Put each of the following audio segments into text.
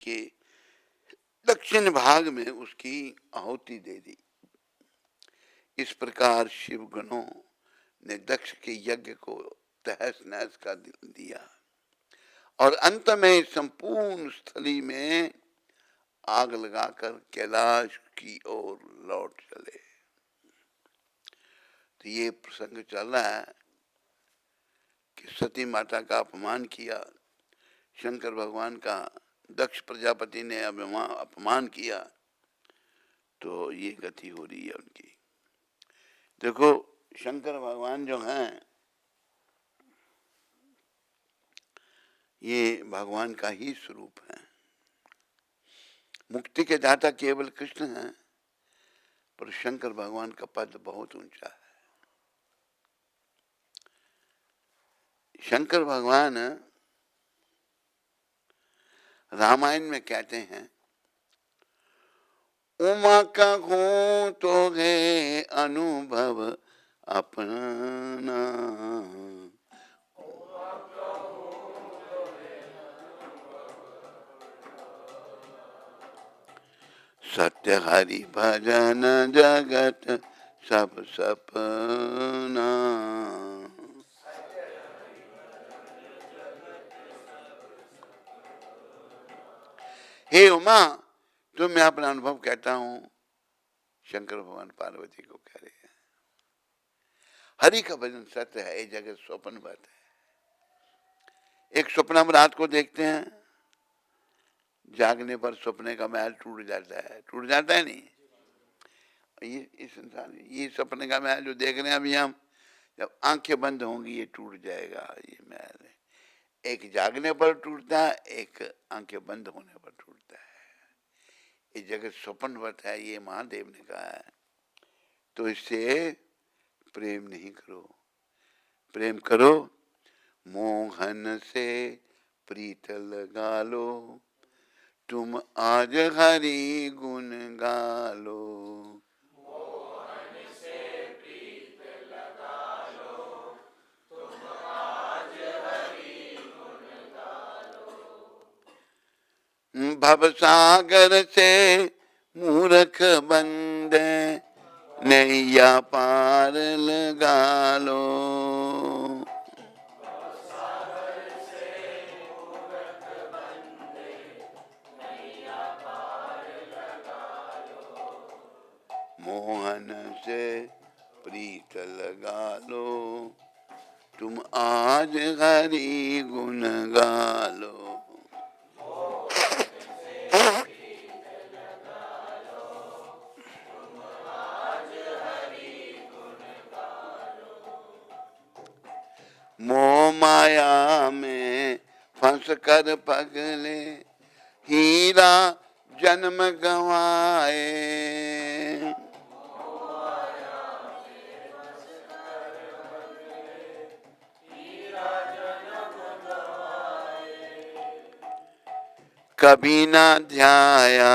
के दक्षिण भाग में उसकी आहुति दे दी। इस प्रकार शिव गणों ने दक्ष के यज्ञ को तहस नहस कर दिया और अंत में संपूर्ण स्थली में आग लगाकर कैलाश की ओर लौट चले। तो ये प्रसंग चल रहा है कि सती माता का अपमान किया शंकर भगवान का, दक्ष प्रजापति ने अपमान किया, तो ये गति हो रही है उनकी। देखो शंकर भगवान जो हैं ये भगवान का ही स्वरूप है। मुक्ति के दाता केवल कृष्ण हैं, पर शंकर भगवान का पद बहुत ऊंचा है। शंकर भगवान रामायण में कहते हैं, उमा का हो तो है अनुभव अपना, सत्य हरि भजन जगत सब सपना। हे उमा, तो मैं अपना अनुभव कहता हूं, शंकर भगवान पार्वती को कह रहे हैं। हरि का भजन सत्य है, ये जगत स्वप्न बात है। एक स्वप्न हम रात को देखते हैं, जागने पर सपने का महल टूट जाता है नहीं। ये इस इंसान ये सपने का महल जो देख रहे हैं अभी हम, जब आंखें बंद होंगी ये टूट जाएगा। ये महल एक जागने पर टूटता है, एक आंखें बंद होने पर टूटता है। ये जगत स्वप्नवत है, ये महादेव ने कहा है। तो इससे प्रेम नहीं करो, प्रेम करो मोहन से प्रीत लगा लो, तुम आज हरि गुण गा लो। मोहन से प्रीत लगा लो, तुम आज हरि गुण गा लो। भवसागर से मूर्ख बंदे नैया पार लगा लो। मोहन से प्रीत लगा लो, तुम आज हरि गुण गा लो। मोह माया में फंस कर पगले हीरा जन्म गवाए। कभी ना ध्याया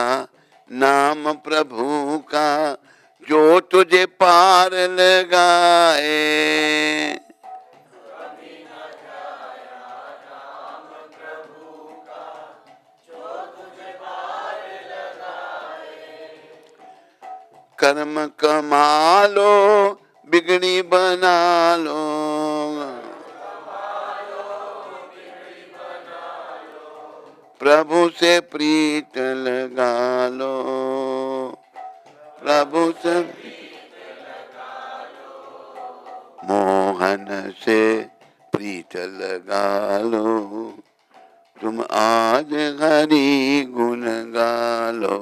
नाम प्रभु का, जो तुझे पार लगाए। कर्म कमा लो बिगड़ी बना लो, प्रभु से प्रीत लगा लो, प्रभु से मोहन से प्रीत लगा लो, तुम आज हरि गुण गा लो।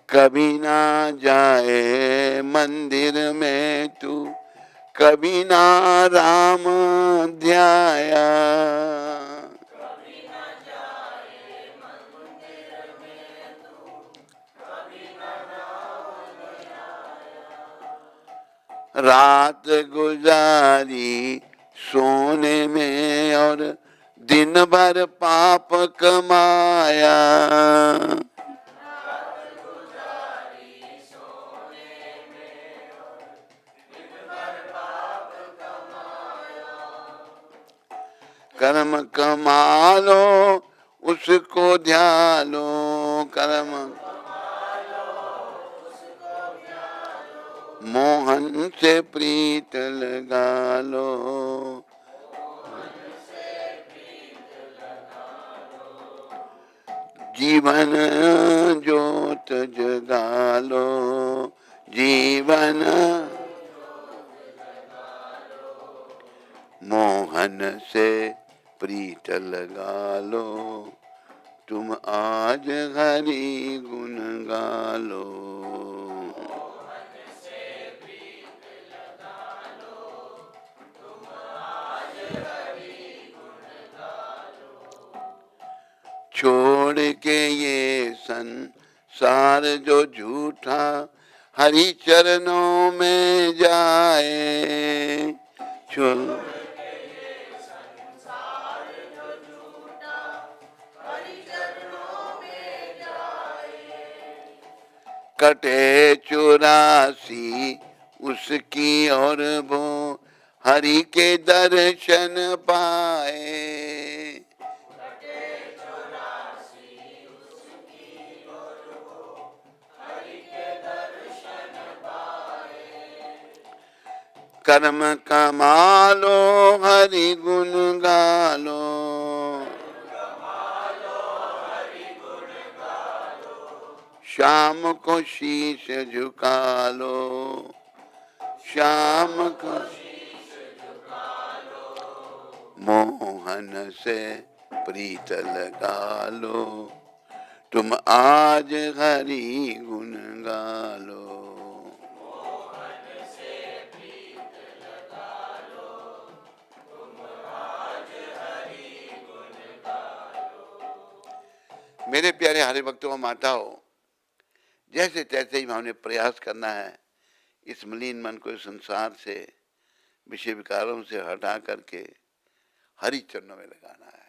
कभी ना जाए मंदिर में तू, कभी ना राम ध्याया। रात गुजारी सोने में और दिन भर पाप कमाया। कर्म कमालो उसको ध्यालो, कर्म मोहन से प्रीत लगा लो, जीवन ज्योत जगा लो, जीवन मोहन से प्रीत लगा लो, तुम आज हरि गुण गा लो। छोड़ के ये संसार जो झूठा, हरि चरणों में जाए, छोड़ कटे 84 उसकी और वो हरि के दर्शन पाए, कर्म कमालो हरि गुण गालो, शाम को शीश झुका लो, शाम को मोहन से प्रीत लगा लो, तुम आज हरि गुण गा लो। मेरे प्यारे हरि भक्तों और माताओं, जैसे तैसे ही हमने प्रयास करना है इस मलिन मन को संसार से, विषय विकारों से हटा करके हरि चरणों में लगाना है।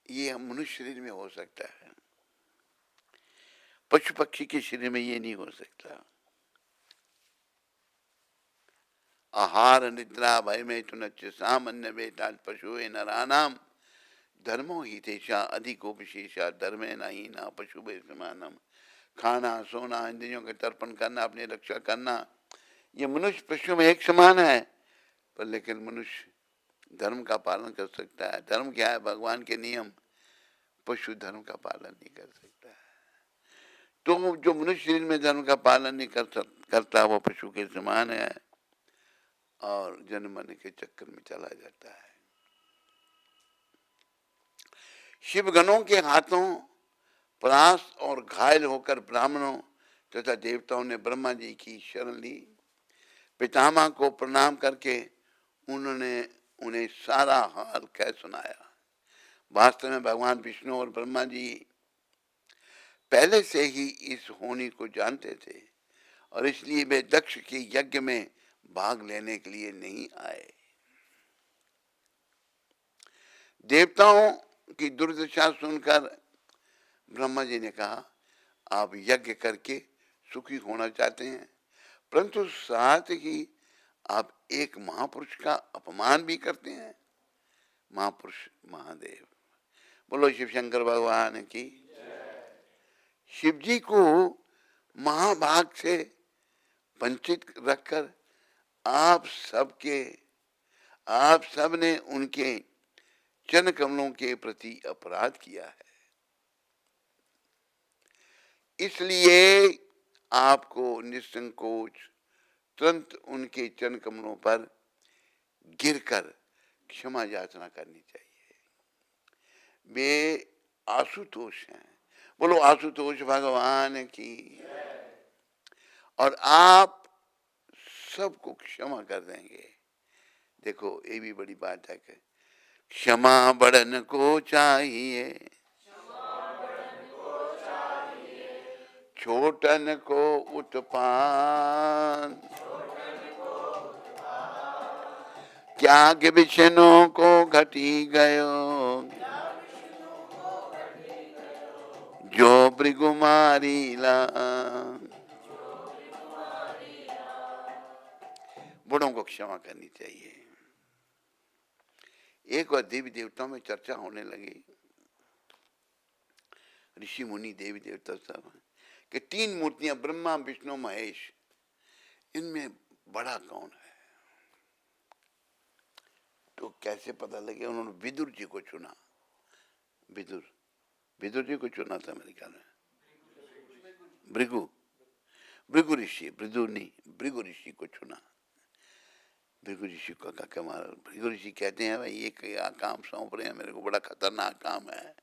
ये मनुष्य शरीर में हो सकता है, पशु पक्षी के शरीर में ये नहीं हो सकता। आहार निद्रा भय में तुनच सामान्य बेटा पशु नरानाम, धर्मो ही तेषा अधिको विशेषा, धर्मे नहीं ना पशु समानम। खाना सोना इंद्रियों के तर्पण करना, अपनी रक्षा करना, ये मनुष्य पशु में एक समान है, पर लेकिन मनुष्य धर्म का पालन कर सकता है। धर्म क्या है? भगवान के नियम। पशु धर्म का पालन नहीं कर सकता है। तो जो मनुष्य शरीर में धर्म का पालन नहीं करता वो पशु के समान है और जन्म मरने के चक्कर में चला जाता है। शिवगणों के हाथों परास्त और घायल होकर ब्राह्मणों तथा देवताओं ने ब्रह्मा जी की शरण ली। पितामह को प्रणाम करके उन्होंने उन्हें सारा हाल कह सुनाया। वास्तव में भगवान विष्णु और ब्रह्मा जी पहले से ही इस होनी को जानते थे और इसलिए वे दक्ष के यज्ञ में भाग लेने के लिए नहीं आए। देवताओं की दुर्दशा सुनकर ब्रह्मा जी ने कहा, आप यज्ञ करके सुखी होना चाहते हैं, परंतु साथ ही आप एक महापुरुष का अपमान भी करते हैं। महापुरुष महादेव, बोलो शिव शंकर भगवान की। शिव जी को महाभाग से वंचित रखकर आप सब ने उनके चरण कमलों के प्रति अपराध किया है। इसलिए आपको निसंकोच तुरंत उनके चरण कमलों पर गिरकर क्षमा याचना करनी चाहिए। वे आशुतोष हैं, बोलो आशुतोष भगवान की। और आप सबको क्षमा कर देंगे। देखो ये भी बड़ी बात है कि क्षमा बड़न को चाहिए, छोटन को उत्पान, त्याग विष्णु को घटी गयो, जो भृगुमारी लान। बड़ों को क्षमा करनी चाहिए। एक बार देवी देवताओं में चर्चा होने लगी, ऋषि मुनि देवी देवता सब, कि 3 मूर्तियां ब्रह्मा विष्णु महेश, इनमें बड़ा कौन है? तो कैसे पता लगे? उन्होंने विदुर जी को चुना। विदुर जी को चुना था मेरे ख्याल में, भृगु ऋषि, विदुर नहीं, भृगु ऋषि को चुना। भृगु ऋषि को कहा महाराज, भृगु ऋषि कहते हैं भाई ये क्या काम सौंप रहे हैं मेरे को, बड़ा खतरनाक काम है।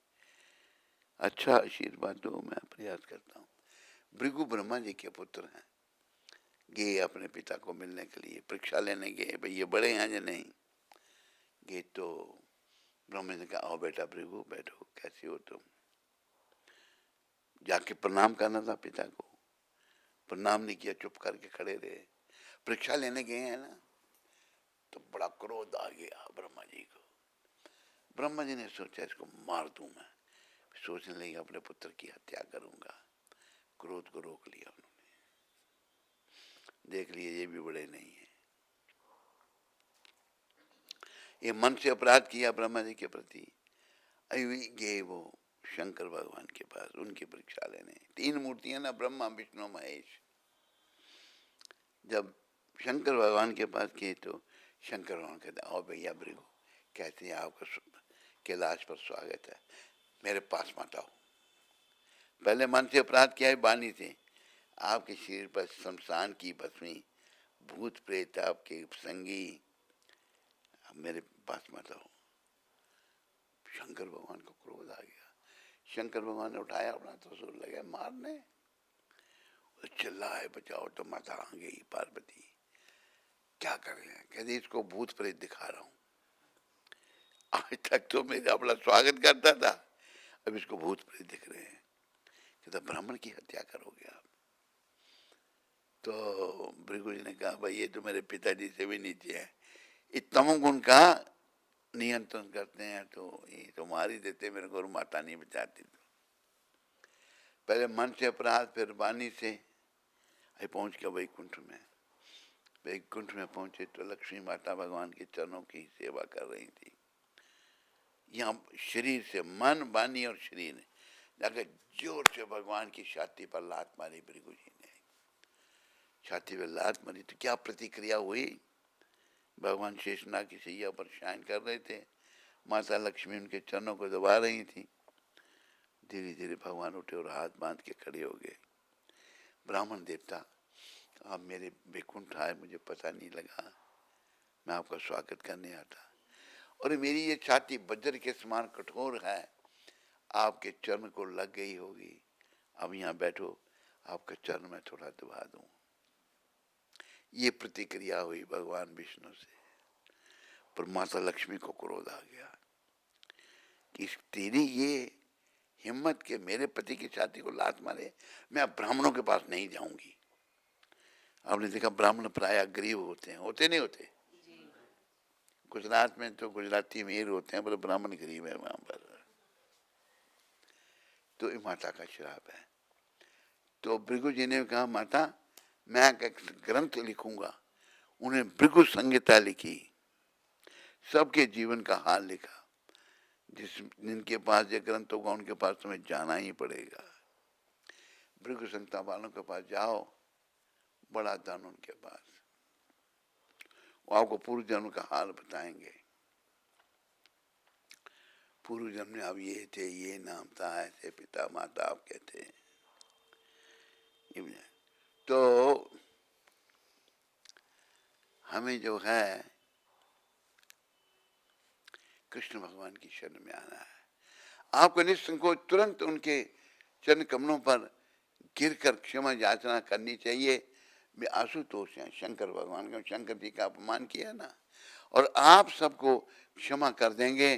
अच्छा आशीर्वाद दो, मैं प्रयास करता हूँ। भृगु ब्रह्मा जी के पुत्र हैं, गए अपने पिता को मिलने के लिए, परीक्षा लेने गए भाई ये बड़े हैं या नहीं। गए तो ब्रह्मा ने कहा आओ बेटा भृगु बैठो, कैसे हो तुम? जाके प्रणाम करना था पिता को, प्रणाम नहीं किया, चुप करके खड़े रहे। परीक्षा लेने गए हैं ना, तो बड़ा क्रोध आ गया ब्रह्मा जी को। ब्रह्मा जी ने सोचा इसको मार दूं मैं, सोचने लगे अपने पुत्र की हत्या करूंगा। क्रोध को रोक लिया उन्होंने, देख लिए ये भी बड़े नहीं है, ये मन से अपराध किया ब्रह्मा जी के प्रति। अभी गए वो शंकर भगवान के पास उनकी परीक्षा लेने। 3 मूर्तियां ना, ब्रह्मा विष्णु महेश। जब शंकर भगवान के पास गए तो शंकर भगवान कहते आओ भैया भृगु, कहते हैं आपका कैलाश पर स्वागत है, मेरे पास मत आओ। पहले मन से अपराध किया है वाणी से, आपके शरीर पर शमशान की भस्मी, भूत प्रेत आपके संगी, मेरे पास मत आओ। शंकर भगवान को क्रोध आ गया। शंकर भगवान ने उठाया अपना त्रिशूल, लगे मारने, चिल्लाए बचाओ तो माता आ गई पार्वती, क्या करें? कहते इसको भूत प्रेत दिखा रहा हूं, आज तक तो मेरा अपना स्वागत करता था, अब इसको भूत प्रेत दिख रहे हैं। कहता ब्राह्मण की हत्या करोगे आप? तो भृगु जी ने कहा भाई ये तो मेरे पिताजी से भी नीचे है, तमोगुण का नियंत्रण करते हैं तो ये तो मार ही देते मेरे को, माता नहीं बचाती। तो पहले मन से अपराध, फिर वाणी से। अभी पहुंच गया वैकुंठ में। वैकुंठ में पहुंचे तो लक्ष्मी माता भगवान के चरणों की सेवा कर रही थी। यहाँ शरीर से, मन वाणी और शरीर ने जाकर जोर से भगवान की छाती पर लात मारी। भृगु जी ने छाती पर लात मारी तो क्या प्रतिक्रिया हुई? भगवान शेषनाग की सैया पर शयन कर रहे थे, माता लक्ष्मी उनके चरणों को दबा रही थी। धीरे धीरे भगवान उठे और हाथ बांध के खड़े हो गए। ब्राह्मण देवता आप मेरे वैकुंठ आए, मुझे पता नहीं लगा, मैं आपका स्वागत करने आता, और मेरी ये छाती वज्र के समान कठोर है, आपके चरण को लग गई होगी, अब यहाँ बैठो, आपका चरण मैं थोड़ा दबा दूं। ये प्रतिक्रिया हुई भगवान विष्णु से। पर माता लक्ष्मी को क्रोध आ गया कि तेरी ये हिम्मत के मेरे पति की छाती को लात मारे, मैं अब ब्राह्मणों के पास नहीं जाऊंगी। आपने देखा ब्राह्मण प्राय गरीब होते हैं, होते नहीं होते? गुजरात में तो गुजराती अमीर होते हैं, पर ब्राह्मण गरीब है वहां पर। तो ये माता का श्राप है। तो भृगु जी ने कहा माता मैं एक ग्रंथ लिखूंगा। उन्हें भृगु संहिता लिखी, सबके जीवन का हाल लिखा। जिनके पास ये ग्रंथ होगा उनके पास तुम्हें जाना ही पड़ेगा। भृगु संहिता वालों के पास जाओ, बड़ा धन उनके पास, वो आपको पूर्व जन्म का हाल बताएंगे। पूर्व जन्म में आप ये थे, ये नाम था, ऐसे पिता माता आपके थे। तो हमें जो है कृष्ण भगवान की शरण में आना है। आपको निसंकोच तुरंत उनके चरण कमलों पर गिरकर क्षमा याचना करनी चाहिए। वे आशुतोष हैं, शंकर भगवान का, शंकर जी का अपमान किया ना, और आप सबको क्षमा कर देंगे।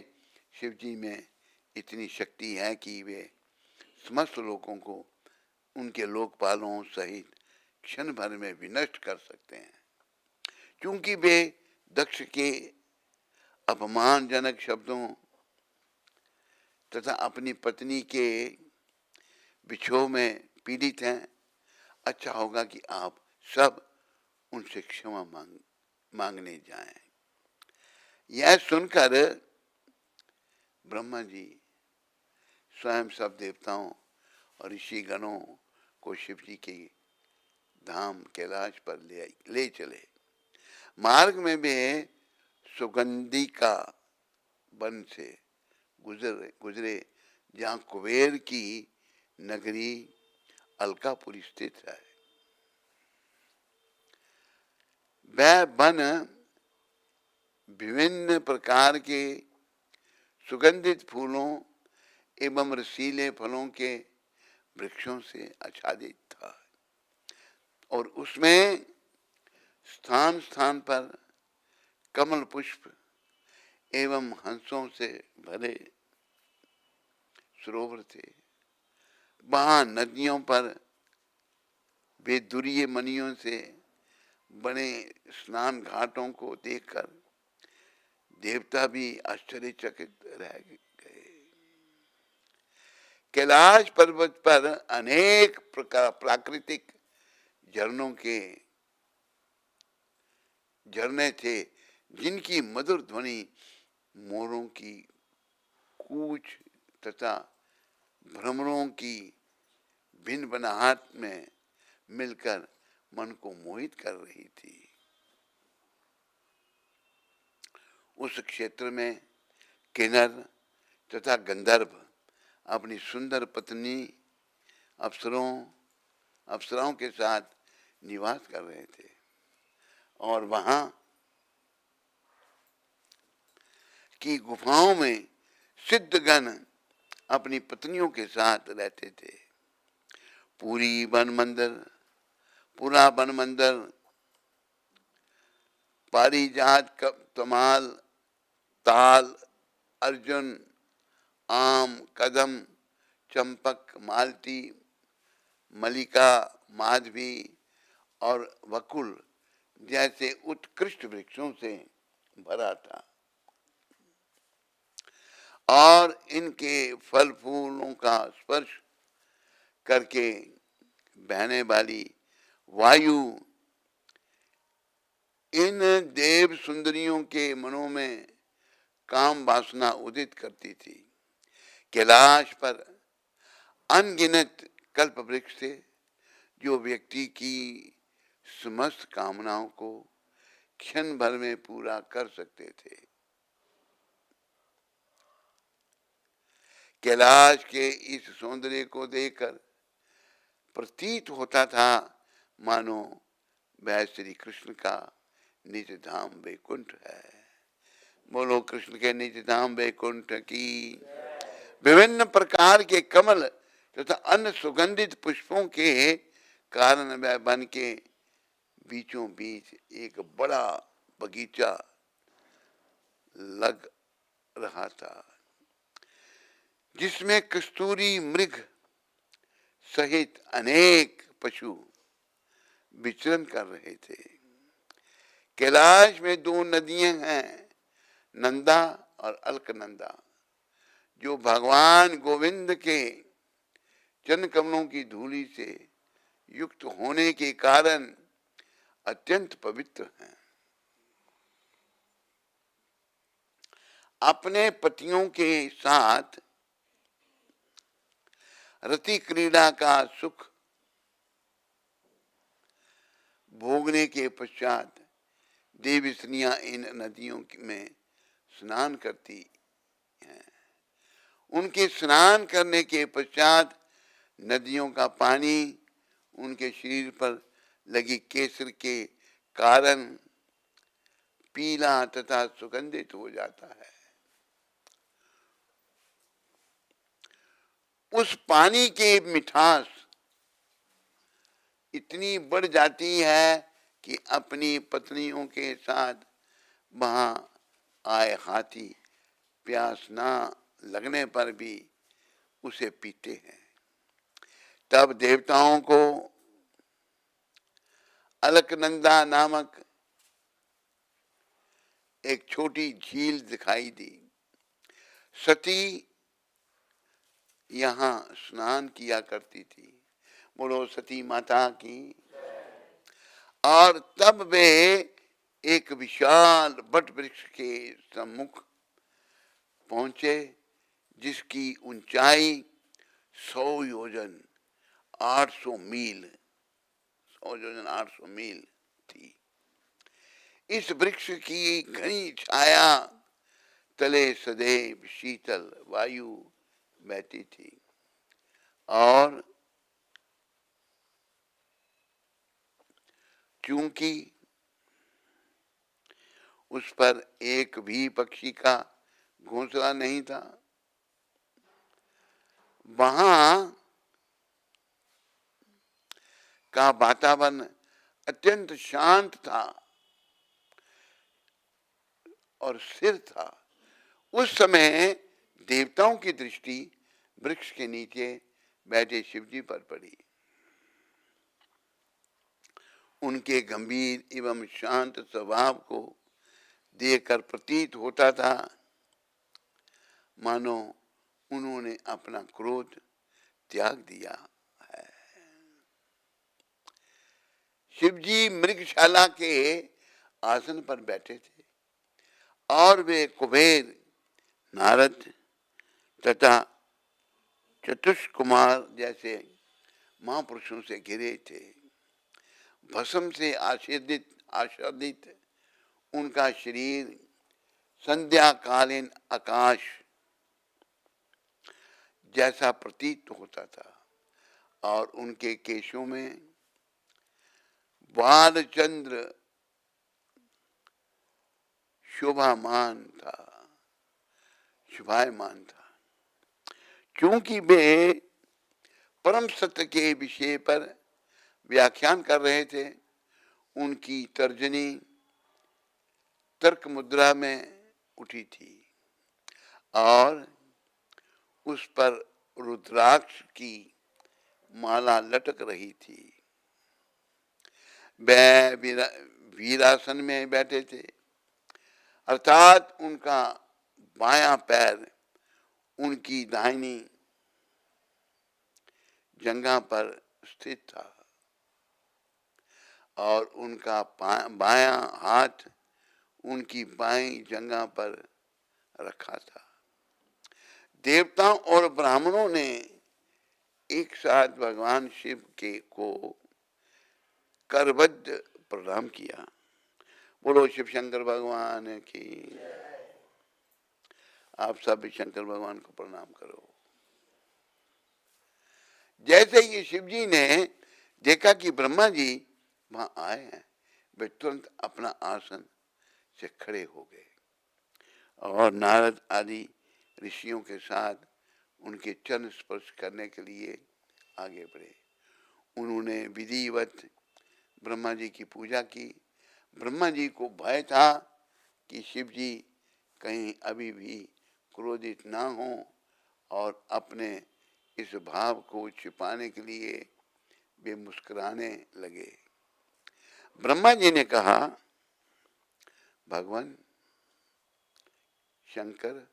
शिव जी में इतनी शक्ति है कि वे समस्त लोगों को उनके लोकपालों सहित क्षण भर में विनष्ट कर सकते हैं, क्योंकि वे दक्ष के अपमानजनक शब्दों तथा अपनी पत्नी के विक्षोभ में पीड़ित हैं। अच्छा होगा कि आप सब उनसे क्षमा मांगने जाएं। यह सुनकर ब्रह्मा जी स्वयं सब देवताओं और ऋषि गणों को शिव जी के धाम कैलाश पर ले चले। मार्ग में वे सुगंधी का वन से गुजरे जहाँ कुबेर की नगरी अलकापुरी स्थित है। वह वन विभिन्न प्रकार के सुगंधित फूलों एवं रसीले फलों के वृक्षों से आच्छादित था और उसमें स्थान स्थान पर कमल पुष्प एवं हंसों से भरे सरोवर थे। वहां नदियों पर बेदुरिये मणियों से बने स्नान घाटों को देखकर देवता भी आश्चर्यचकित रह गए। कैलाश पर्वत पर अनेक प्रकार प्राकृतिक झरने थे जिनकी मधुर ध्वनि मोरों की कूच तथा भ्रमरों की भिन्न बनाहट में मिलकर मन को मोहित कर रही थी। उस क्षेत्र में किन्नर तथा गंधर्व अपनी सुंदर पत्नी अप्सराओं के साथ निवास कर रहे थे और वहां की गुफाओं में सिद्धगण अपनी पत्नियों के साथ रहते थे। पूरा वन मंदिर पारिजात तमाल ताल अर्जुन आम कदम चंपक मालती मलिका माधवी और वकुल जैसे उत्कृष्ट वृक्षों से भरा था और इनके फल फूलों का स्पर्श करके बहने वाली वायु इन देव सुंदरियों के मनों में काम वासना उदित करती थी। कैलाश पर अनगिनत कल्प वृक्ष थे जो व्यक्ति की समस्त कामनाओं को क्षण भर में पूरा कर सकते थे। कैलाश के इस सौंदर्य को देखकर प्रतीत होता था मानो वह श्री कृष्ण का निज धाम वैकुंठ है। बोलो कृष्ण के निज धाम वैकुंठ की। विभिन्न प्रकार के कमल तथा अन्य सुगंधित पुष्पों के कारण वह वन के बीचों बीच एक बड़ा बगीचा लग रहा था जिसमें कस्तूरी मृग सहित अनेक पशु विचरण कर रहे थे। कैलाश में दो नदियां हैं, नंदा और अलकनंदा, जो भगवान गोविंद के चरण कमलों की धूलि से युक्त होने के कारण अत्यंत पवित्र हैं। अपने पतियों के साथ रति क्रीड़ा का सुख भोगने के पश्चात देवी स्त्रियां इन नदियों में स्नान करती हैं। उनके स्नान करने के पश्चात नदियों का पानी उनके शरीर पर लगी केसर के कारण पीला तथा सुगंधित हो जाता है। उस पानी की मिठास इतनी बढ़ जाती है कि अपनी पत्नियों के साथ वहां आए हाथी प्यास ना लगने पर भी उसे पीते हैं। तब देवताओं को अलकनंदा नामक एक छोटी झील दिखाई दी। सती यहाँ स्नान किया करती थी। बोलो सती माता की। और तब वे एक विशाल वट वृक्ष के सम्मुख पहुंचे जिसकी ऊंचाई 100 योजन 800 मील 100 योजन 800 मील थी। इस वृक्ष की घनी छाया तले सदैव शीतल वायु बहती थी और चूंकि उस पर एक भी पक्षी का घोंसला नहीं था, वहां का वातावरण अत्यंत शांत था और स्थिर था। उस समय देवताओं की दृष्टि वृक्ष के नीचे बैठे शिवजी पर पड़ी। उनके गंभीर एवं शांत स्वभाव को देखकर प्रतीत होता था मानो उन्होंने अपना क्रोध त्याग दिया है। शिवजी मृगशाला के आसन पर बैठे थे और वे कुबेर, नारद तथा चतुष्कुमार जैसे महापुरुषों से घिरे थे। भस्म से आच्छादित उनका शरीर संध्याकालीन आकाश जैसा प्रतीत होता था और उनके केशों में बालचंद्र शोभायमान था। क्योंकि वे परम सत्य के विषय पर व्याख्यान कर रहे थे, उनकी तर्जनी तर्क मुद्रा में उठी थी और उस पर रुद्राक्ष की माला लटक रही थी। वे वीरासन में बैठे थे, अर्थात उनका बायां पैर उनकी दाहिनी जंघा पर स्थित था और उनका बायां हाथ उनकी बाईं जंघा पर रखा था। देवताओं और ब्राह्मणों ने एक साथ भगवान शिव को करबद्ध प्रणाम किया। बोलो शिव शंकर भगवान की। आप सब भी शंकर भगवान को प्रणाम करो। जैसे ही शिव जी ने देखा कि ब्रह्मा जी वहां आए हैं, वे तुरंत अपना आसन से खड़े हो गए और नारद आदि ऋषियों के साथ उनके चरण स्पर्श करने के लिए आगे बढ़े। उन्होंने विधिवत ब्रह्मा जी की पूजा की। ब्रह्मा जी को भय था कि शिव जी कहीं अभी भी क्रोधित ना हो और अपने इस भाव को छिपाने के लिए वे मुस्कुराने लगे। ब्रह्मा जी ने कहा, भगवान शंकर,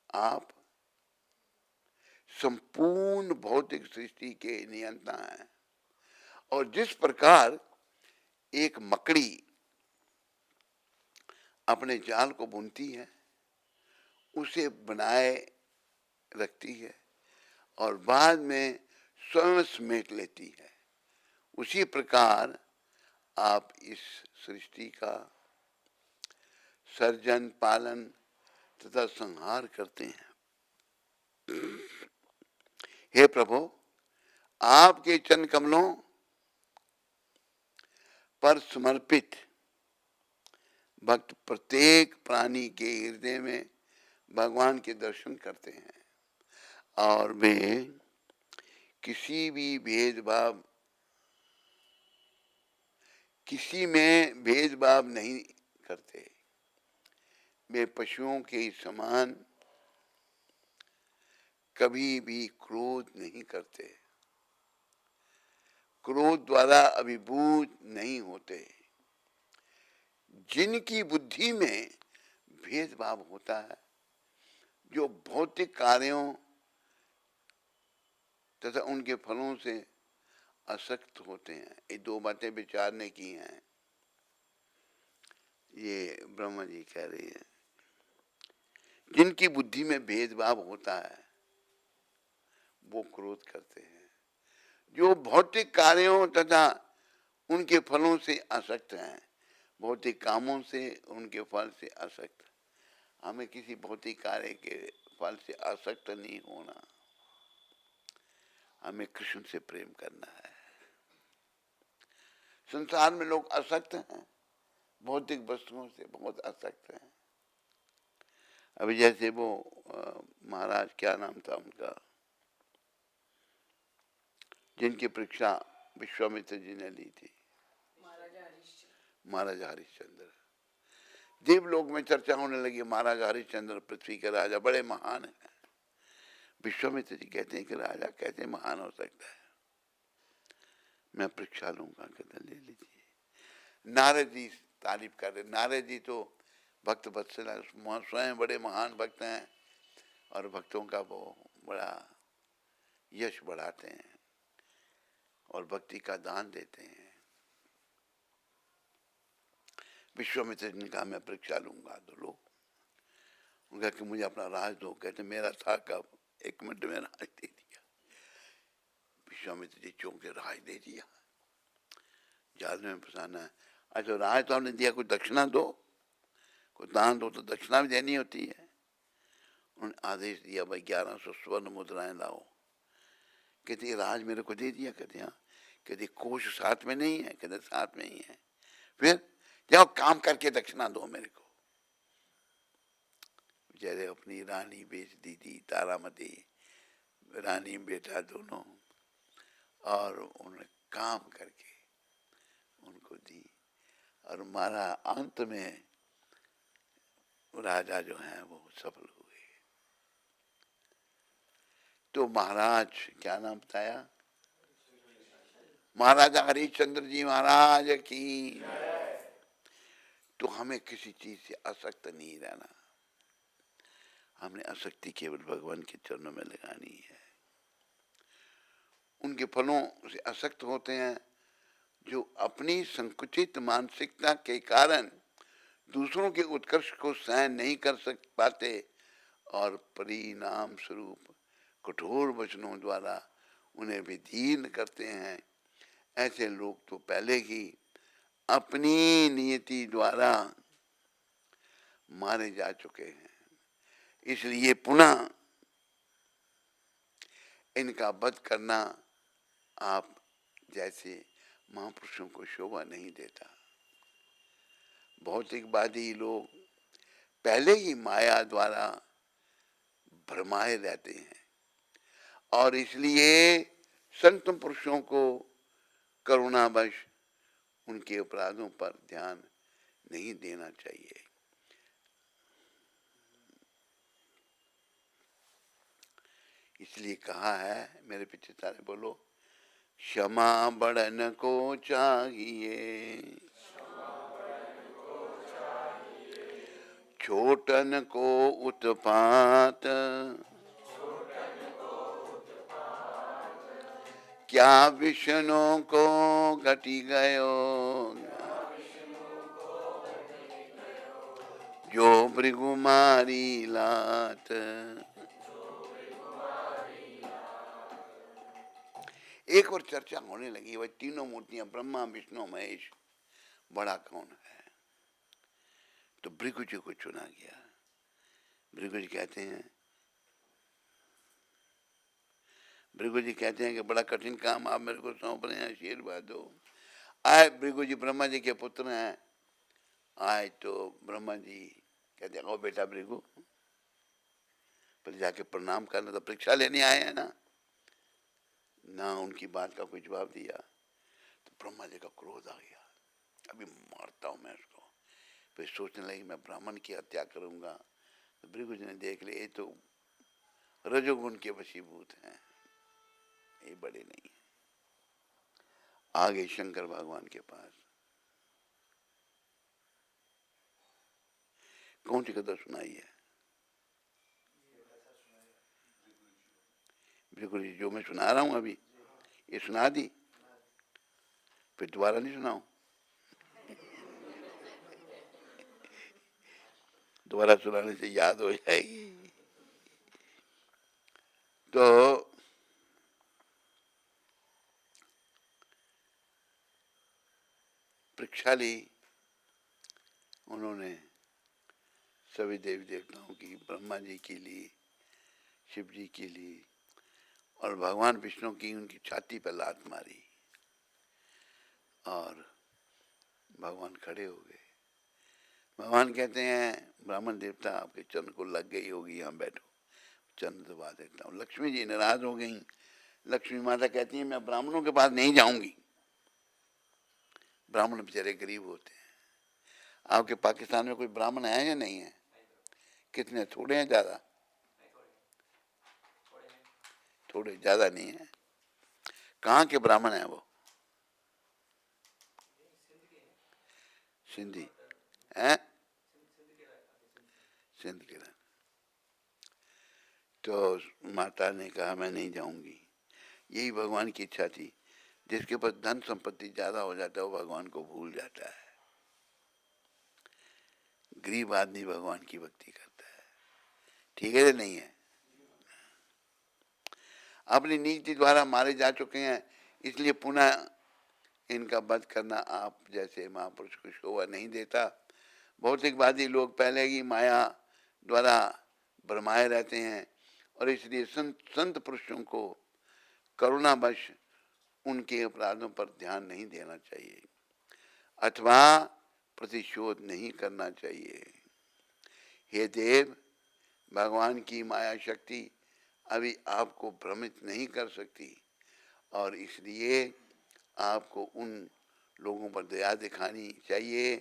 आप संपूर्ण भौतिक सृष्टि के नियंता हैं और जिस प्रकार एक मकड़ी अपने जाल को बुनती है, उसे बनाए रखती है और बाद में स्वयं समेट लेती है, उसी प्रकार आप इस सृष्टि का सर्जन, पालन तथा संहार करते हैं। हे प्रभु, आपके चरण कमलों पर समर्पित भक्त प्रत्येक प्राणी के हृदय में भगवान के दर्शन करते हैं और वे किसी में भेदभाव नहीं करते। वे पशुओं के समान कभी भी क्रोध नहीं करते, क्रोध द्वारा अभिभूत नहीं होते। जिनकी बुद्धि में भेदभाव होता है, जो भौतिक कार्यों तथा उनके फलों से आसक्त होते हैं। ये दो बातें विचारने की हैं, ये ब्रह्मा जी कह रही है जिनकी बुद्धि में भेदभाव होता है वो क्रोध करते हैं। जो भौतिक कार्यों तथा उनके फलों से आसक्त हैं, भौतिक कामों से उनके फल से आसक्त, हमें किसी भौतिक कार्य के फल से आसक्त नहीं होना, हमें कृष्ण से प्रेम करना है। संसार में लोग आसक्त हैं, भौतिक वस्तुओं से बहुत आसक्त हैं। अभी जैसे वो महाराज, क्या नाम था उनका, जिनकी परीक्षा विश्वामित्र जी ने ली थी, महाराजा हरिश्चंद्र। देवलोक में चर्चा होने लगी, महाराजा हरिश्चंद्र पृथ्वी के राजा बड़े महान हैं। विश्वामित्र जी कहते हैं कि राजा कैसे महान हो सकता है, मैं परीक्षा लूंगा, कहते ले लीजिए। नारद जी तारीफ कर रहे, नारद जी तो भक्त वत्सल स्वयं बड़े महान भक्त हैं और भक्तों का वो बड़ा यश बढ़ाते हैं और भक्ति का दान देते हैं। विश्वामित्र जी ने कहा मैं परीक्षा लूंगा, तो लो। उनका कि मुझे अपना राज दो, कहते मेरा था कब, 1 मिनट में राज दे दिया। विश्वामित्र जी चौंके, राज दे दिया, जाल में फंसाना है। अच्छा राज तो हमने दिया, कोई दक्षिणा दो, कोई दान दो, तो दक्षिणा भी देनी होती है। उन्होंने आदेश दिया भाई 1100 स्वर्ण मुद्राएं लाओ। कहते राज मेरे को दे दिया, कहते हाँ। कहते कोष साथ में नहीं है, कहते साथ में ही है। फिर जाओ काम करके दक्षिणा दो मेरे को। बेचारे अपनी रानी बेच दी थी, तारामती रानी बेटा दोनों, और उन्होंने काम करके उनको दी। और मारा, अंत में राजा जो हैं वो सफल हुए। तो महाराज, क्या नाम बताया, महाराजा हरिश्चंद्र जी महाराज की। तो हमें किसी चीज से आसक्त नहीं रहना, हमने आसक्ति केवल भगवान के चरणों में लगानी है। उनके फलों से आसक्त होते हैं जो अपनी संकुचित मानसिकता के कारण दूसरों के उत्कर्ष को सहन नहीं कर पाते और परिणाम स्वरूप कठोर वचनों द्वारा उन्हें विधीन करते हैं। ऐसे लोग तो पहले ही अपनी नियति द्वारा मारे जा चुके हैं, इसलिए पुनः इनका वध करना आप जैसे महापुरुषों को शोभा नहीं देता। भौतिकवादी लोग पहले ही माया द्वारा भ्रमाए रहते हैं और इसलिए संत पुरुषों को करुणावश उनके अपराधों पर ध्यान नहीं देना चाहिए। इसलिए कहा है, मेरे पीछे सारे बोलो, क्षमा बड़न को चाहिए, छोटन को उत्पात, क्या विष्णु को घटी गयो, जो भृगुमारी लात। एक और चर्चा होने लगी, वह तीनों मूर्तियां ब्रह्मा विष्णु महेश, बड़ा कौन है। तो भृगु जी को चुना गया। भृगु जी कहते हैं कि बड़ा कठिन काम आप मेरे को सौंप रहे हैं, आशीर्वाद दो। आए भृगु जी ब्रह्मा जी के पुत्र हैं, आए तो ब्रह्मा जी कहते हैं, ओ बेटा भृगु, पर जाके प्रणाम करना, तो परीक्षा लेने आए हैं ना उनकी बात का कोई जवाब दिया। तो ब्रह्मा जी का क्रोध आ गया, अभी मारता हूं मैं उसको। फिर सोचने लगी मैं ब्राह्मण की हत्या करूंगा। तो भृगु जी ने देख लिया, ये तो रजोगुण के वशीभूत हैं, ये बड़े नहीं। आगे शंकर भगवान के पास कौन सी कथा सुनाई है? भृगु जी जो मैं सुना रहा हूं अभी, ये सुना दी, फिर दोबारा नहीं सुनाऊं? दोबारा सुनाने से याद हो जाएगी। तो परीक्षा ली उन्होंने सभी देवी देवताओं की, ब्रह्मा जी की ली, शिव जी की ली, और भगवान विष्णु की उनकी छाती पर लात मारी और भगवान खड़े हो गए। भगवान कहते हैं ब्राह्मण देवता आपके चरण को लग गई होगी, यहाँ बैठो, चरण दबा देता हूँ। लक्ष्मी जी नाराज हो गई। लक्ष्मी माता कहती है मैं ब्राह्मणों के पास नहीं जाऊंगी, ब्राह्मण बेचारे गरीब होते हैं। आपके पाकिस्तान में कोई ब्राह्मण है या नहीं है? कितने, थोड़े हैं ज्यादा? थोड़े, ज्यादा नहीं है। कहाँ के ब्राह्मण हैं वो? सिंधी हैं? सिंध के। तो माता ने कहा मैं नहीं जाऊंगी। यही भगवान की इच्छा थी। जिसके पास धन संपत्ति ज्यादा हो जाता है वो भगवान को भूल जाता है। गरीब आदमी भगवान की भक्ति करता है। ठीक है या नहीं है? अपनी नीति द्वारा मारे जा चुके हैं, इसलिए पुनः इनका वध करना आप जैसे महापुरुष को शोभा नहीं देता। भौतिकवादी लोग पहले ही माया द्वारा भरमाए रहते हैं और इसलिए संत पुरुषों को करुणावश उनके अपराधों पर ध्यान नहीं देना चाहिए अथवा प्रतिशोध नहीं करना चाहिए। हे देव, भगवान की माया शक्ति अभी आपको भ्रमित नहीं कर सकती और इसलिए आपको उन लोगों पर दया दिखानी चाहिए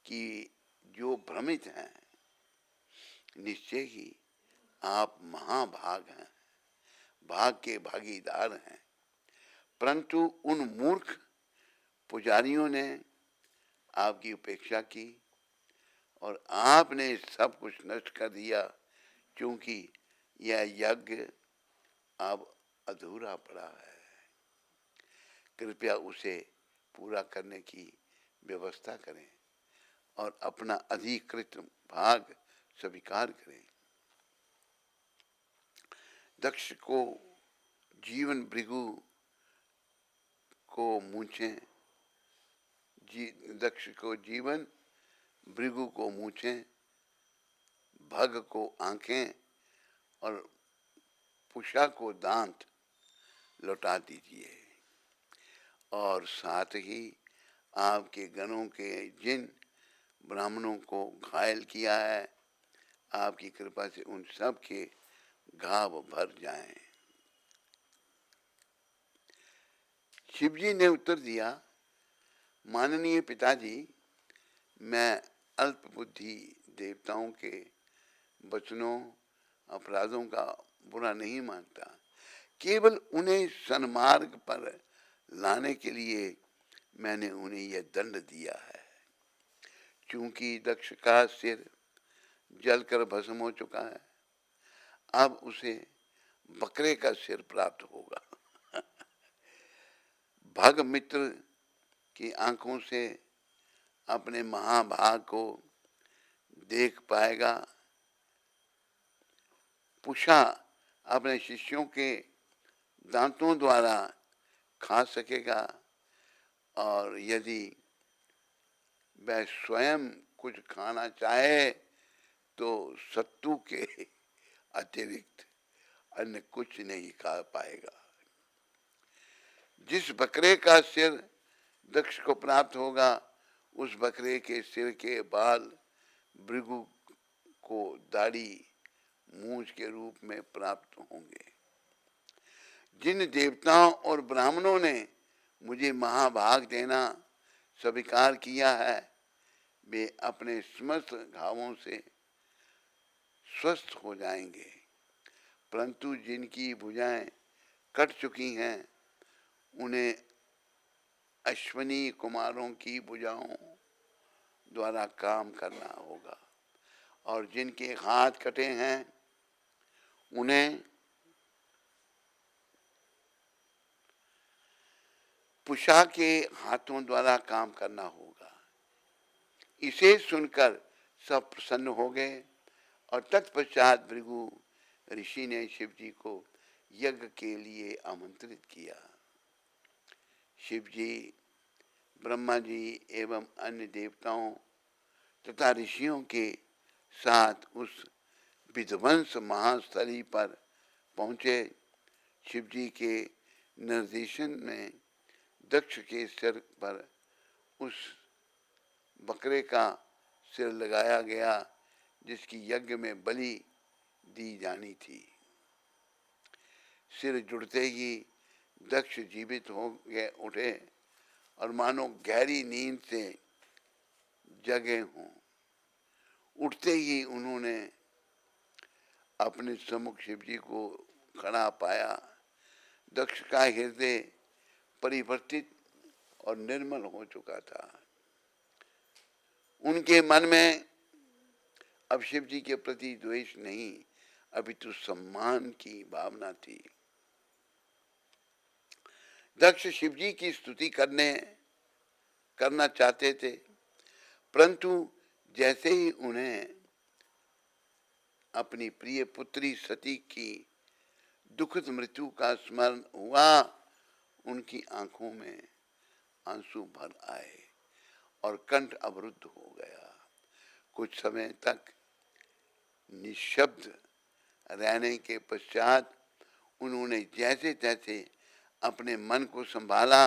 कि जो भ्रमित हैं। निश्चय ही आप महाभाग हैं, भाग के भागीदार हैं, परंतु उन मूर्ख पुजारियों ने आपकी उपेक्षा की और आपने सब कुछ नष्ट कर दिया, क्योंकि यह यज्ञ अब अधूरा पड़ा है। कृपया उसे पूरा करने की व्यवस्था करें और अपना अधिकृत भाग स्वीकार करें। दक्ष को जीवन भृगु को मूछें, दक्ष को जीवन, भृगु को मूछें, भग को आंखें और पुषा को दांत लौटा दीजिए। और साथ ही आपके गणों के जिन ब्राह्मणों को घायल किया है, आपकी कृपा से उन सब के घाव भर जाएं। शिवजी ने उत्तर दिया, माननीय पिताजी, मैं अल्प बुद्धि देवताओं के वचनों अपराधों का बुरा नहीं मानता, केवल उन्हें सन्मार्ग पर लाने के लिए मैंने उन्हें यह दंड दिया है। चूंकि दक्ष का सिर जलकर भस्म हो चुका है, अब उसे बकरे का सिर प्राप्त होगा। भग मित्र की आंखों से अपने महाभाग को देख पाएगा, पुषा अपने शिष्यों के दांतों द्वारा खा सकेगा और यदि वह स्वयं कुछ खाना चाहे तो सत्तू के अतिरिक्त अन्य कुछ नहीं खा पाएगा। जिस बकरे का सिर दक्ष को प्राप्त होगा, उस बकरे के सिर के बाल भृगु को दाढ़ी मूंछ के रूप में प्राप्त होंगे। जिन देवताओं और ब्राह्मणों ने मुझे महाभाग देना स्वीकार किया है, वे अपने समस्त घावों से स्वस्थ हो जाएंगे, परंतु जिनकी भुजाएं कट चुकी हैं, उन्हें अश्वनी कुमारों की भुजाओं द्वारा काम करना होगा और जिनके हाथ कटे हैं, उन्हें पुषा के हाथों द्वारा काम करना होगा। इसे सुनकर सब प्रसन्न हो गए और तत्पश्चात भृगु ऋषि ने शिव जी को यज्ञ के लिए आमंत्रित किया। शिव जी, ब्रह्मा जी एवं अन्य देवताओं तथा ऋषियों के साथ उस विध्वंस महास्थली पर पहुंचे। शिव जी के निर्देशन में दक्ष के सिर पर उस बकरे का सिर लगाया गया जिसकी यज्ञ में बलि दी जानी थी। सिर जुड़ते ही दक्ष जीवित हो गए उठे और मानो गहरी नींद से जगे हों। उठते ही उन्होंने अपने सम्मुख शिव जी को खड़ा पाया। दक्ष का हृदय परिवर्तित और निर्मल हो चुका था। उनके मन में अब शिव जी के प्रति द्वेष नहीं, अपितु सम्मान की भावना थी। दक्ष शिव जी की स्तुति करना चाहते थे, परंतु जैसे ही उन्हें अपनी प्रिय पुत्री सती की दुखद मृत्यु का स्मरण हुआ, उनकी आंखों में आंसू भर आए और कंठ अवरुद्ध हो गया। कुछ समय तक निशब्द रहने के पश्चात उन्होंने जैसे तैसे अपने मन को संभाला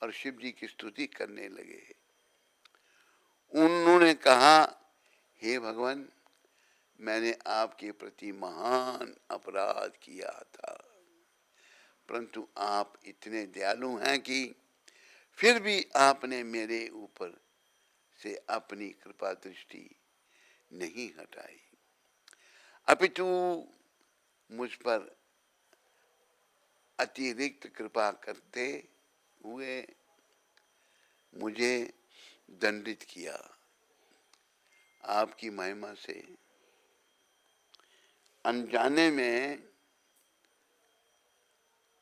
और शिव जी की स्तुति करने लगे। उन्होंने कहा, हे भगवान, मैंने आपके प्रति महान अपराध किया था, परंतु आप इतने दयालु हैं कि फिर भी आपने मेरे ऊपर से अपनी कृपा दृष्टि नहीं हटाई, अपितु मुझ पर अतिरिक्त कृपा करते हुए मुझे दंडित किया। आपकी महिमा से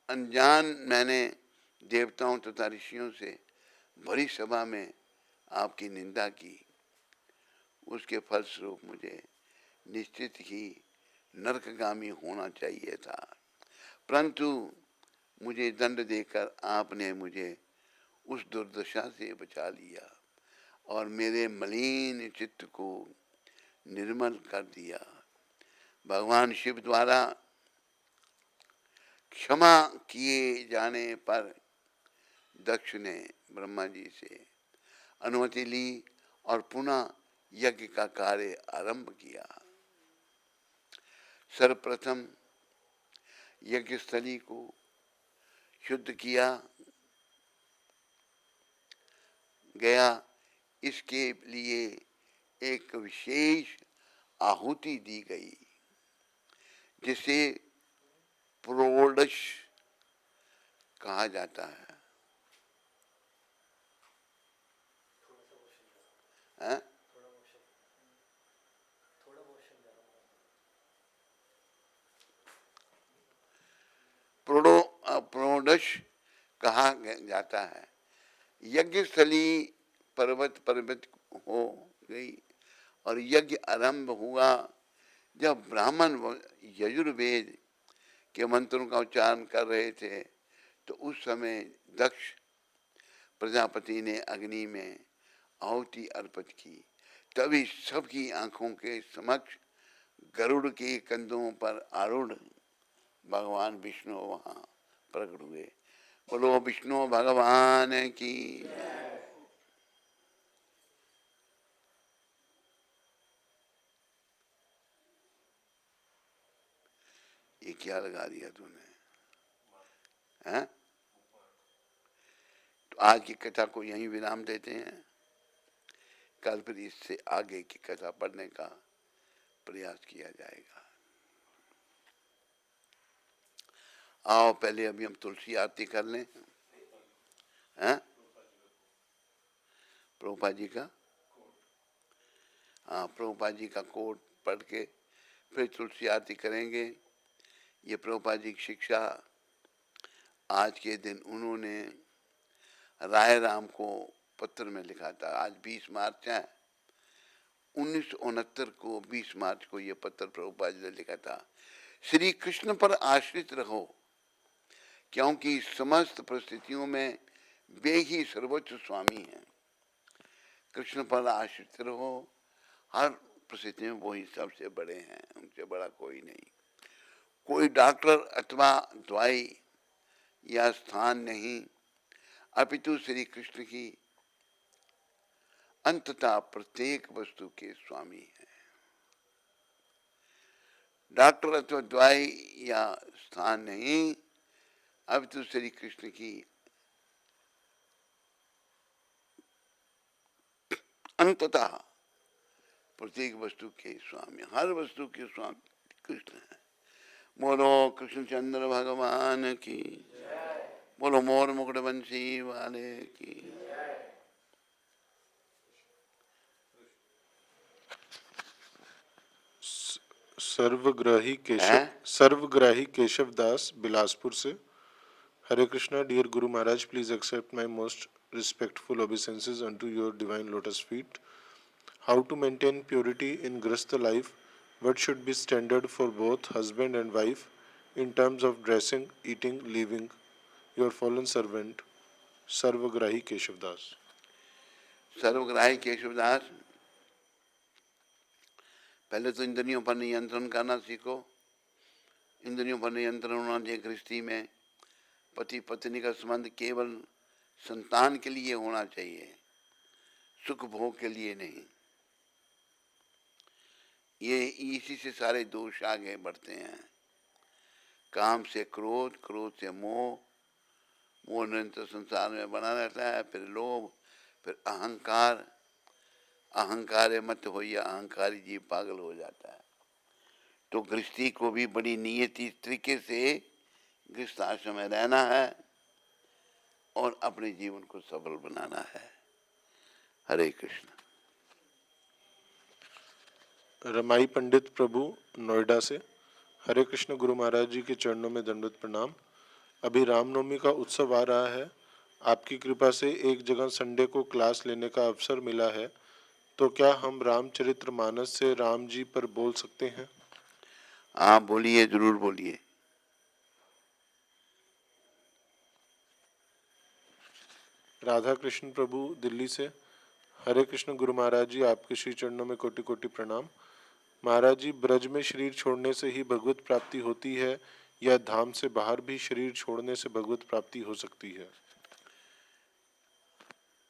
अनजान मैंने देवताओं तथा ऋषियों से भरी सभा में आपकी निंदा की। उसके फलस्वरूप मुझे निश्चित ही नरकगामी होना चाहिए था, परंतु मुझे दंड देकर आपने मुझे उस दुर्दशा से बचा लिया और मेरे मलिन चित्त को निर्मल कर दिया। भगवान शिव द्वारा क्षमा किए जाने पर दक्ष ने ब्रह्मा जी से अनुमति ली और पुनः यज्ञ का कार्य आरंभ किया। सर्वप्रथम यज्ञ स्थली को शुद्ध किया गया। इसके लिए एक विशेष आहुति दी गई जिसे प्रोडश कहा जाता है। प्रोडश कहा जाता है। यज्ञ स्थली पर्वत हो गई और यज्ञ आरंभ हुआ। जब ब्राह्मण यजुर्वेद के मंत्रों का उच्चारण कर रहे थे तो उस समय दक्ष प्रजापति ने अग्नि में आहुति अर्पित की। तभी सबकी आंखों के समक्ष गरुड़ के कंधों पर आरूढ़ भगवान विष्णु वहां प्रकट हुए। बोलो विष्णु भगवान की। ये क्या लगा दिया तूने? हैं? तो आज की कथा को यहीं विराम देते हैं। कल फिर इससे आगे की कथा पढ़ने का प्रयास किया जाएगा। आओ पहले अभी हम तुलसी आरती कर लें। हैं? प्रभुपाद जी का, हाँ, प्रभुपाद जी का कोट पढ़ के फिर तुलसी आरती करेंगे। ये प्रभुपाद जी की शिक्षा आज के दिन उन्होंने राय राम को पत्र में लिखा था। आज 20 मार्च है। 1969 को 20 मार्च को ये पत्र प्रभुपाद जी ने लिखा था। श्री कृष्ण पर आश्रित रहो, क्योंकि समस्त परिस्थितियों में वे ही सर्वोच्च स्वामी हैं। कृष्ण पर आश्रित रहो, हर परिस्थिति में वही सबसे बड़े हैं, उनसे बड़ा कोई नहीं। कोई डॉक्टर अथवा दवाई या स्थान नहीं, अपितु श्री कृष्ण की अंततः प्रत्येक वस्तु के स्वामी है। डॉक्टर अथवा दवाई या स्थान नहीं, अपितु श्री कृष्ण की अंततः प्रत्येक वस्तु के स्वामी, हर वस्तु के स्वामी कृष्ण है। बोलो कृष्णचंद्र भगवान की, बोलो मोर मुकुट बंसी वाले की। सर्वग्राही केशव दास बिलासपुर से। हरे Krishna, dear Guru Maharaj, please accept my most respectful obeisances unto your divine lotus feet. How to maintain purity in grihastha life? What should be standard for both husband and wife in terms of dressing, eating, living? Your fallen servant, Sarvagrahi Keshav Das. Sarvagrahi Keshavdas, पहले तो इंद्रियों पर नियंत्रण करना सीखो। इंद्रियों पर नियंत्रण होना चाहिए गृहस्थी में। पति पत्नी का संबंध केवल संतान के लिए होना चाहिए, सुख भोग के लिए नहीं। ये इसी से सारे दोष आगे बढ़ते हैं। काम से क्रोध, क्रोध से मोह, मोह निरंतर संसार में बना रहता है। फिर लोभ, फिर अहंकार, अहंकार मत हो, या अहंकारी जीव पागल हो जाता है। तो गृहस्थी को भी बड़ी नियति तरीके से गृहस्थ आश्रम में रहना है और अपने जीवन को सफल बनाना है। हरे कृष्ण। रमाई पंडित प्रभु, नोएडा से। हरे कृष्ण, गुरु महाराज जी के चरणों में दंडवत प्रणाम। अभी रामनवमी का उत्सव आ रहा है। आपकी कृपा से एक जगह संडे को क्लास लेने का अवसर मिला है, तो क्या हम रामचरितमानस से राम जी पर बोल सकते हैं? आप बोलिए, जरूर बोलिए। राधा कृष्ण प्रभु, दिल्ली से। हरे कृष्ण गुरु महाराज जी, आपके श्री चरणों में कोटि कोटि प्रणाम। महाराज जी, ब्रज में शरीर छोड़ने से ही भगवत प्राप्ति होती है, या धाम से बाहर भी शरीर छोड़ने से भगवत प्राप्ति हो सकती है?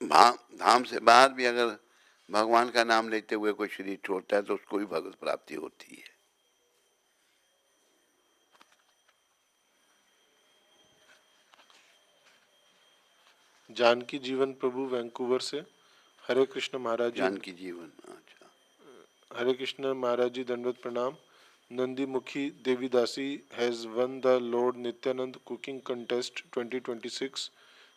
धाम से बाहर भी अगर भगवान का नाम लेते हुए कोई शरीर छोड़ता है तो उसको भी भगवत प्राप्ति होती है। जानकी जीवन प्रभु, वैंकूवर से। हरे कृष्ण महाराज जी। जानकी जीवन, अच्छा। हरे कृष्ण महाराज जी, दंडवत प्रणाम। Nandi Mukhi Devidasi has won the lord Nityananda cooking contest 2026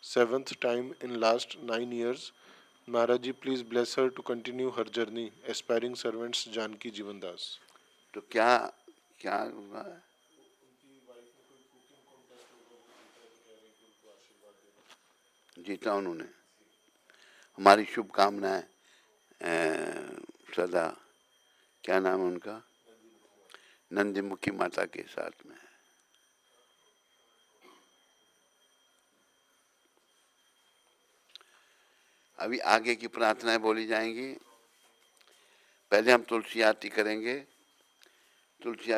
7th time in last 9 years. Maharaj ji, please bless her to continue her journey. Aspiring servants, Janaki Jivan Das. तो क्या क्या हुआ? जीता उन्होंने। हमारी शुभकामनाएं सदा, क्या नाम है उनका, नंदीमुखी माता के साथ में। अभी आगे की प्रार्थनाएं बोली जाएंगी। पहले हम तुलसी आरती करेंगे। तुलसी